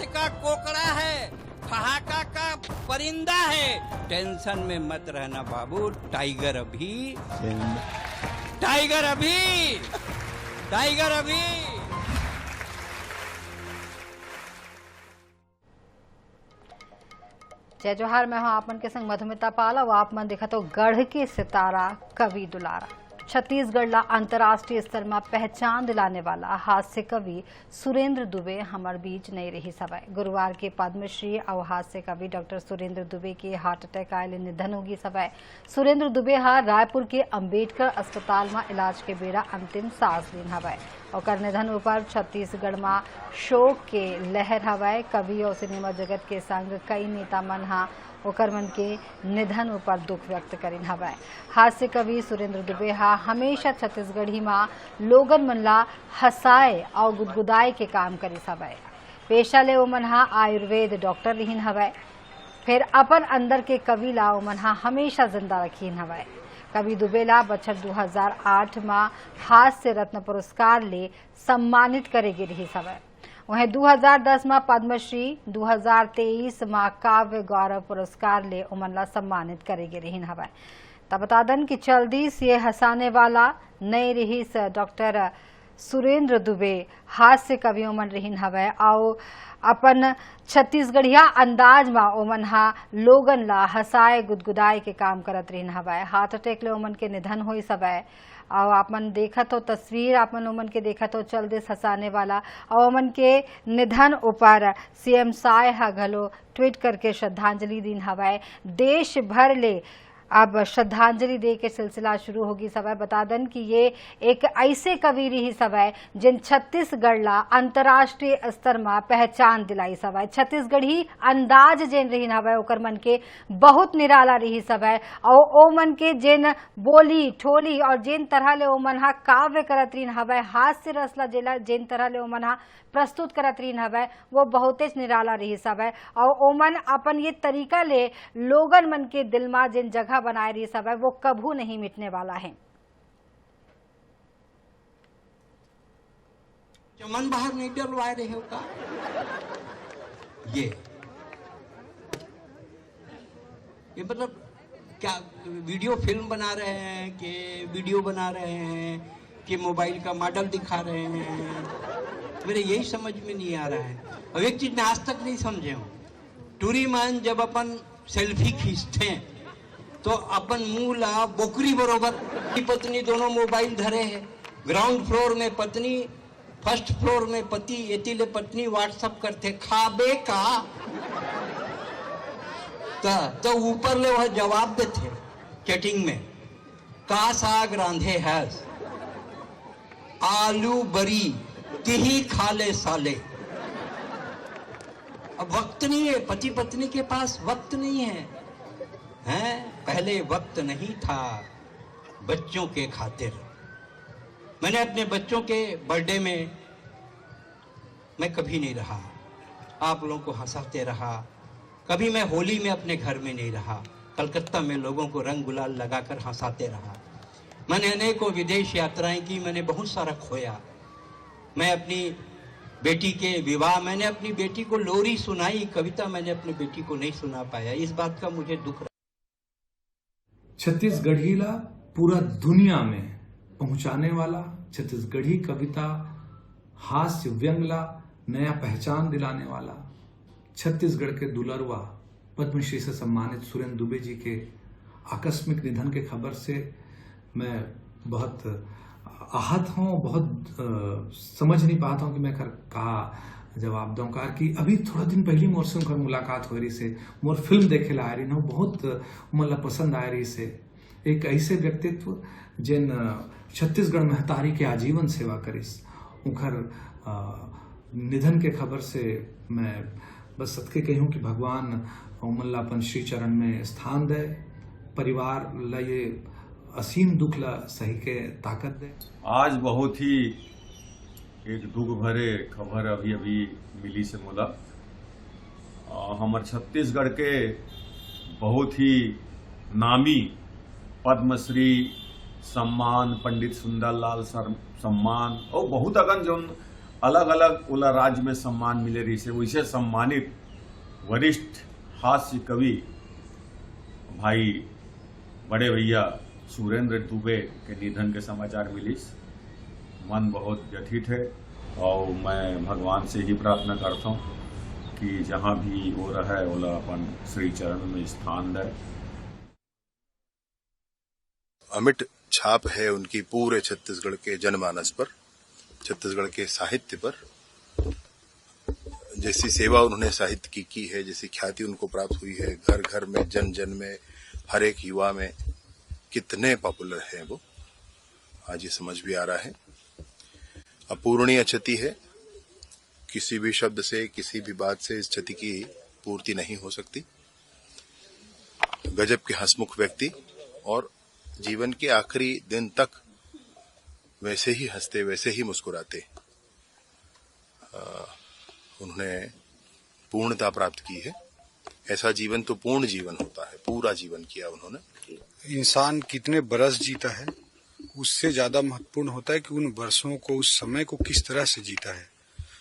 का कोकड़ा है, ठहाका का परिंदा है। टेंशन में मत रहना बाबू, टाइगर अभी, टाइगर अभी, टाइगर अभी। जय जोहार, मैं हूं आपमन के संग मधुमिता पाला। वो आपमन देखा तो गढ़ के सितारा कवि दुलारा। छत्तीसगढ़ ला अंतर्राष्ट्रीय स्तर में पहचान दिलाने वाला हास्य कवि सुरेंद्र दुबे हमार बीच नहीं रही सवय। गुरुवार के पद्मश्री और हास्य कवि डॉक्टर सुरेंद्र दुबे के हार्ट अटैक आये निधन होगी सवय। सुरेंद्र दुबे रायपुर के अंबेडकर अस्पताल में इलाज के बेरा अंतिम सांस लीन हवय। और निधन पर छत्तीसगढ़ में शोक के लहर हवय। कवि और सिनेमा जगत के संग कई नेता मन ओकर मन के निधन पर दुख व्यक्त करिन हवय। हास्य कवि सुरेंद्र दुबे हमेशा छत्तीसगढ़ी में लोगन मन ला हंसाए और गुदगुदाए के काम करी हवय। पेशा ले ओमन आयुर्वेद डॉक्टर रहीन हवय। फिर अपन अंदर के कवि ला ओमन हमेशा जिंदा रखीन हवय। कवि दुबे ला बछर 2008 में हास्य रत्न पुरस्कार ले सम्मानित करेगी रही हवय। वहीं 2010 में पद्मश्री, 2023 में काव्य गौरव पुरस्कार ले ओमन ला सम्मानित करेगी रहीन हवय। तब बता दन कि जल्दी से हंसाने वाला नए रही डॉक्टर सुरेंद्र दुबे हास्य कवि ओमन रहीन हवय और अपन छत्तीसगढ़िया अंदाज में ओमन लोगन ला हंसाए गुदगुदाए के काम करत रहीन हवय। हार्ट अटैक ले ओमन के निधन होई सवय। और आपमन देखत हो तस्वीर, आपमन ओमन के देखत हो चल देश हंसाने वाला। और ओमन के निधन ऊपर सीएम साय घलो ट्वीट करके श्रद्धांजलि दीन हवय। देश भर ले अब श्रद्धांजलि दे के सिलसिला शुरू होगी सवय। बता दन कि ये एक ऐसे कवि रही सवय जिन छत्तीसगढ़ ला अंतर्राष्ट्रीय स्तर में पहचान दिलाई सवय। छत्तीसगढ़ी अंदाज जिन रही हवय ओकर मन के बहुत निराला रही सवय। और ओ मन के जिन बोली ठोली और जिन तरह ले ओमन काव्य करत रही हवय, हास्य रसला जेला जिन तरह ले ओमन प्रस्तुत करत रही हवय वो बहुतेज निराला रही सवय। और ओमन अपन ये तरीका ले लोगन मन के दिल में जिन जगह बनाए रही सवय वो कभू नहीं मिटने वाला है। चमन बाहर नहीं डलवाए रहे हो का? ये मतलब क्या वीडियो फिल्म बना रहे हैं कि वीडियो बना रहे हैं कि मोबाइल का मॉडल दिखा रहे हैं? मेरे यही समझ में नहीं आ रहा है। और एक चीज मैं आज तक नहीं समझे हूँ, टूरी मान जब अपन सेल्फी खींचते हैं तो अपन मुंह ला बोकरी बरोबर पत्नी दोनों मोबाइल धरे हैं। ग्राउंड फ्लोर में पत्नी, फर्स्ट फ्लोर में पति, एतिले पत्नी व्हाट्सएप करते खाबे का तो ऊपर ले वह जवाब देते चैटिंग में, का साग रांधे है, आलू बरी तिही खा ले साले। अब वक्त नहीं है, पति पत्नी के पास वक्त नहीं है, हैं? पहले वक्त नहीं था बच्चों के खातिर। मैंने अपने बच्चों के बर्थडे में मैं कभी नहीं रहा, आप लोगों को हंसाते रहा। कभी मैं होली में अपने घर में नहीं रहा, कलकत्ता में लोगों को रंग गुलाल लगाकर हंसाते रहा। मैंने अनेकों विदेश यात्राएं की, मैंने बहुत सारा खोया। मैं अपनी बेटी के विवाह, मैंने अपनी बेटी को लोरी सुनाई, कविता मैंने अपनी बेटी को नहीं सुना पाया। इस बात का मुझे दुख रहा। छत्तीसगढ़ी ला पूरा दुनिया में पहुंचाने वाला, छत्तीसगढ़ी कविता हास्य व्यंग ला नया पहचान दिलाने वाला, छत्तीसगढ़ के दुलरवा पद्मश्री से सम्मानित सुरेंद्र दुबे जी के आकस्मिक निधन के खबर से मैं बहुत आहत हूँ। बहुत समझ नहीं पाता हूँ कि मैं कहा जवाब दूं। कार कि अभी थोड़ा दिन पहले मोर से उनका मुलाकात हो रही से, मोर फिल्म देखे ला आ रही ना, बहुत मतलब पसंद आ रही से। एक ऐसे व्यक्तित्व जिन छत्तीसगढ़ महतारी के आजीवन सेवा करिस, उनकर निधन के खबर से मैं बस सदके कहूँ कि भगवान उमन ला अपन श्री चरण में स्थान दे, परिवार ला ये असीम दुख ला सही के ताकत दे। आज बहुत ही एक दुख भरे खबर अभी अभी मिली से मोला। हमारे छत्तीसगढ़ के बहुत ही नामी पद्मश्री सम्मान, पंडित सुंदरलाल सम्मान और बहुत अगन जो अलग अलग ओला राज्य में सम्मान मिले रही से वैसे सम्मानित वरिष्ठ हास्य कवि भाई बड़े भैया सुरेंद्र दुबे के निधन के समाचार मिली। मन बहुत व्यथित है और मैं भगवान से ही प्रार्थना करता हूँ कि जहाँ भी वो रहे ओला अपन श्री चरण में स्थान दे। अमिट छाप है उनकी पूरे छत्तीसगढ़ के जनमानस पर, छत्तीसगढ़ के साहित्य पर। जैसी सेवा उन्होंने साहित्य की है, जैसी ख्याति उनको प्राप्त हुई है, घर घर में, जन जन में, हर एक युवा में कितने पॉपुलर हैं वो, आज ये समझ भी आ रहा है। अपूरणीय क्षति है, किसी भी शब्द से, किसी भी बात से इस क्षति की पूर्ति नहीं हो सकती। गजब के हंसमुख व्यक्ति और जीवन के आखिरी दिन तक वैसे ही हंसते, वैसे ही मुस्कुराते उन्होंने पूर्णता प्राप्त की है। ऐसा जीवन तो पूर्ण जीवन होता है, पूरा जीवन किया उन्होंने। इंसान कितने बरस जीता है उससे ज्यादा महत्वपूर्ण होता है कि उन वर्षों को, उस समय को किस तरह से जीता है।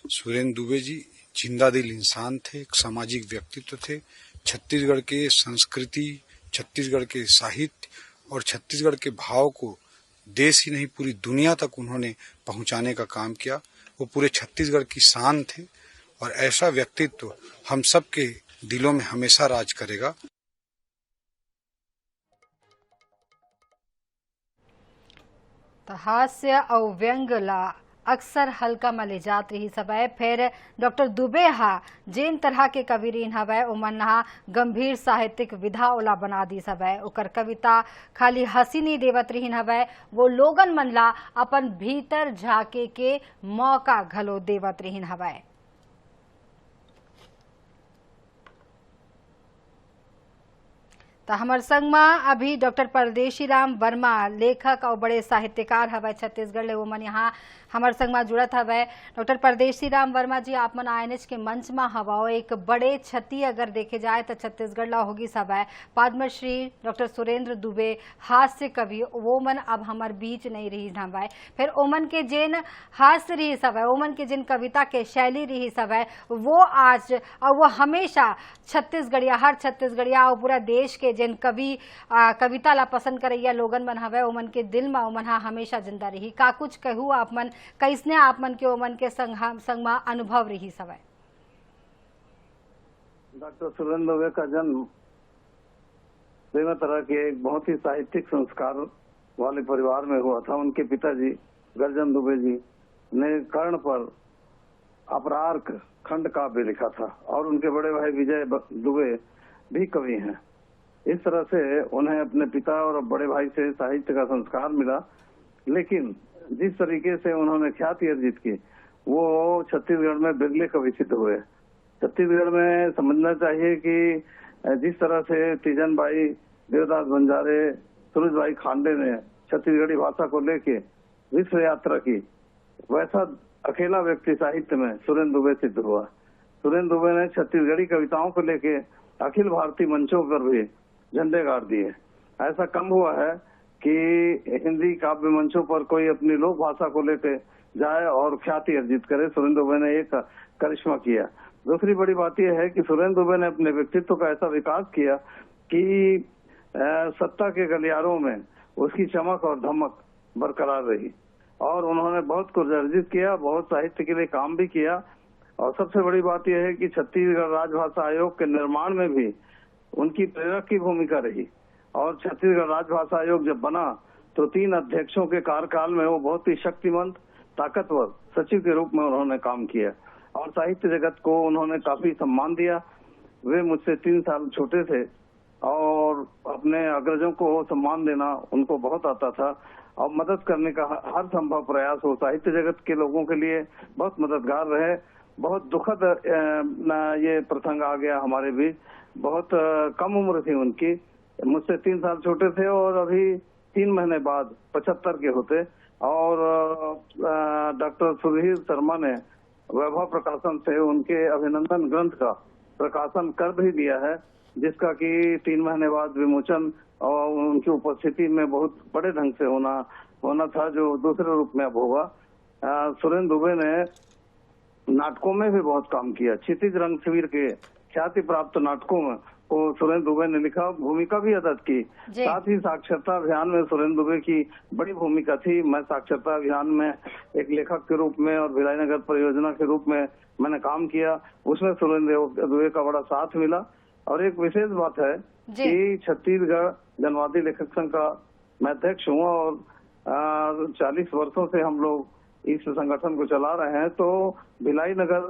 सुरेंद्र दुबे जी जिंदा दिल इंसान थे, एक सामाजिक व्यक्तित्व थे। छत्तीसगढ़ के संस्कृति, छत्तीसगढ़ के साहित्य और छत्तीसगढ़ के भाव को देश ही नहीं पूरी दुनिया तक उन्होंने पहुंचाने का काम किया। वो पूरे छत्तीसगढ़ की शान थे और ऐसा व्यक्तित्व हम सब के दिलों में हमेशा राज करेगा। तो हास्य और व्यंग ला अक्सर हल्का में ले जात रही सवै। फिर डॉक्टर दुबे हा जेन तरह के कवि रहीन हवै उमन हा गंभीर साहित्यिक विधा ओला बना दी सवै। ओकर कविता खाली हंसी नहीं देवत रहीन हवै, वो लोगन मन ला अपन भीतर झाके के मौका घलो देवत रहीन हवै। तो हमार संग में अभी डॉक्टर परदेशी राम वर्मा लेखक और बड़े साहित्यकार हवे छत्तीसगढ़ ले, वो मन यहाँ हमार संग में जुड़त हवे। डॉक्टर परदेशी राम वर्मा जी, आप मन INH के मंच में हवा, एक बड़े क्षति अगर देखे जाए तो छत्तीसगढ़ ला होगी सवै। पद्मश्री डॉक्टर सुरेंद्र दुबे हास्य कवि, वो मन अब हमार बीच नहीं रही हवै। फिर ओमन के जिन हास्य रही सवै, ओमन के जिन कविता के शैली रही सवै, वो आज और वो हमेशा छत्तीसगढ़िया, हर छत्तीसगढ़िया और पूरा देश के जिन कविता ला पसंद करैया लोगन मन हवे ओमन के दिल में ओमन हमेशा जिंदा रही। का कुछ कहू आप मन, कैसने आप मन के ओमन के संग में अनुभव रही सवै? डॉक्टर सुरेंद्र दुबे का जन्म बेमा तरह के एक बहुत ही साहित्यिक संस्कार वाले परिवार में हुआ था। उनके पिताजी गर्जन दुबे जी ने कर्ण पर अपरार्क खंड काव्य लिखा था और उनके बड़े भाई विजय दुबे भी कवि हैं। इस तरह से उन्हें अपने पिता और बड़े भाई से साहित्य का संस्कार मिला, लेकिन जिस तरीके से उन्होंने ख्याति अर्जित की वो छत्तीसगढ़ में बिरले कवि सिद्ध हुए। छत्तीसगढ़ में समझना चाहिए कि जिस तरह से तीजन भाई, देवदास बंजारे, सूरज भाई खांडे ने छत्तीसगढ़ी भाषा को लेके विश्व यात्रा की, वैसा अकेला व्यक्ति साहित्य में सुरेंद्र दुबे सिद्ध हुआ। सुरेंद्र दुबे ने छत्तीसगढ़ी कविताओं को लेके अखिल भारतीय मंचों पर भी झंडे गाड़ दिए। ऐसा कम हुआ है कि हिंदी काव्य मंचों पर कोई अपनी लोक भाषा को लेके जाए और ख्याति अर्जित करे। सुरेंद्र दुबे ने एक करिश्मा किया। दूसरी बड़ी बात यह है कि सुरेंद्र दुबे ने अपने व्यक्तित्व का ऐसा विकास किया कि सत्ता के गलियारों में उसकी चमक और धमक बरकरार रही और उन्होंने बहुत कुछ अर्जित किया, बहुत साहित्य के लिए काम भी किया। और सबसे बड़ी बात यह है कि छत्तीसगढ़ राजभाषा आयोग के निर्माण में भी उनकी प्रेरक की भूमिका रही। और छत्तीसगढ़ राजभाषा आयोग जब बना तो 3 अध्यक्षों के कार्यकाल में वो बहुत ही शक्तिमंत, ताकतवर सचिव के रूप में उन्होंने काम किया और साहित्य जगत को उन्होंने काफी सम्मान दिया। वे मुझसे 3 साल छोटे थे और अपने अग्रजों को सम्मान देना उनको बहुत आता था और मदद करने का हर संभव प्रयास वो साहित्य जगत के लोगों के लिए बहुत मददगार रहे। बहुत दुखद ये प्रसंग आ गया हमारे बीच। बहुत कम उम्र थी उनकी, मुझसे 3 साल छोटे थे और अभी 3 महीने बाद 75 के होते। और डॉक्टर सुधीर शर्मा ने वैभव प्रकाशन से उनके अभिनंदन ग्रंथ का प्रकाशन कर भी दिया है, जिसका कि 3 महीने बाद विमोचन और उनकी उपस्थिति में बहुत बड़े ढंग से होना था, जो दूसरे रूप में अब होगा। सुरेंद्र दुबे ने नाटकों में भी बहुत काम किया। क्षितिज रंगवीर के ख्याति प्राप्त नाटकों में को सुरेंद्र दुबे ने लिखा, भूमिका भी अदा की। साथ ही साक्षरता अभियान में सुरेंद्र दुबे की बड़ी भूमिका थी। मैं साक्षरता अभियान में एक लेखक के रूप में और भिलाई नगर परियोजना के रूप में मैंने काम किया, उसमें सुरेंद्र दुबे का बड़ा साथ मिला। और एक विशेष बात है कि छत्तीसगढ़ जनवादी लेखक संघ का मैं अध्यक्ष हूँ और 40 वर्षों से हम लोग इस संगठन को चला रहे हैं। तो भिलाई नगर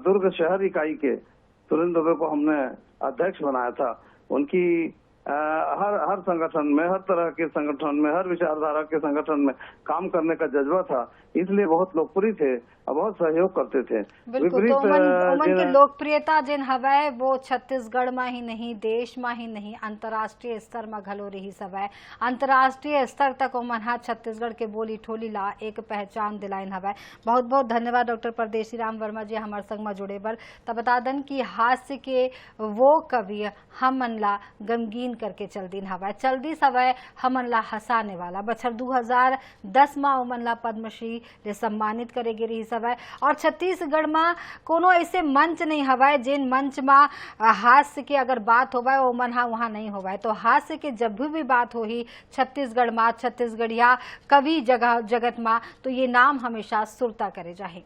दुर्ग शहर इकाई के सुरेंद्र दुबे को हमने अध्यक्ष बनाया था। उनकी हर संगठन में, हर तरह के संगठन में, हर विचारधारा के संगठन में काम करने का जज्बा था, इसलिए बहुत लोकप्रिय थे और बहुत सहयोग करते थे। बिल्कुल, तो उमन की लोकप्रियता जिन हवै वो छत्तीसगढ़ में ही नहीं, देश में ही नहीं, अंतर्राष्ट्रीय स्तर में घलो रही हवै। अंतर्राष्ट्रीय स्तर तक उमन हा छत्तीसगढ़ के बोली ठोली ला एक पहचान दिलाइन हवै। बहुत बहुत धन्यवाद डॉक्टर परदेशी राम वर्मा जी हमारे संग में जुड़े बर। तब बता दन कि हास्य के वो कवि हमन ला गमगीन करके चल दिन हवै, चल दी सवै हमन ला हंसाने वाला। बछर 2010 में उमन ला पद्मश्री ले सम्मानित करे गे रही सवै। और छत्तीसगढ़ में कोनो ऐसे मंच नहीं हवै जिन मंच में हास्य के अगर बात होवै उमन हा वहाँ नहीं होवै। तो हास्य के जब भी बात हो ही छत्तीसगढ़ में, छत्तीसगढ़िया कवि जगत में, तो ये नाम हमेशा सुरता करे जाहे।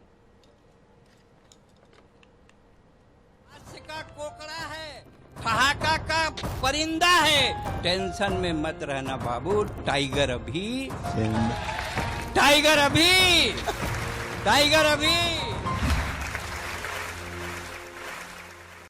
का कोकड़ा है, ठहाका का परिंदा है, टेंशन में मत रहना बाबू, टाइगर अभी, टाइगर अभी, टाइगर अभी।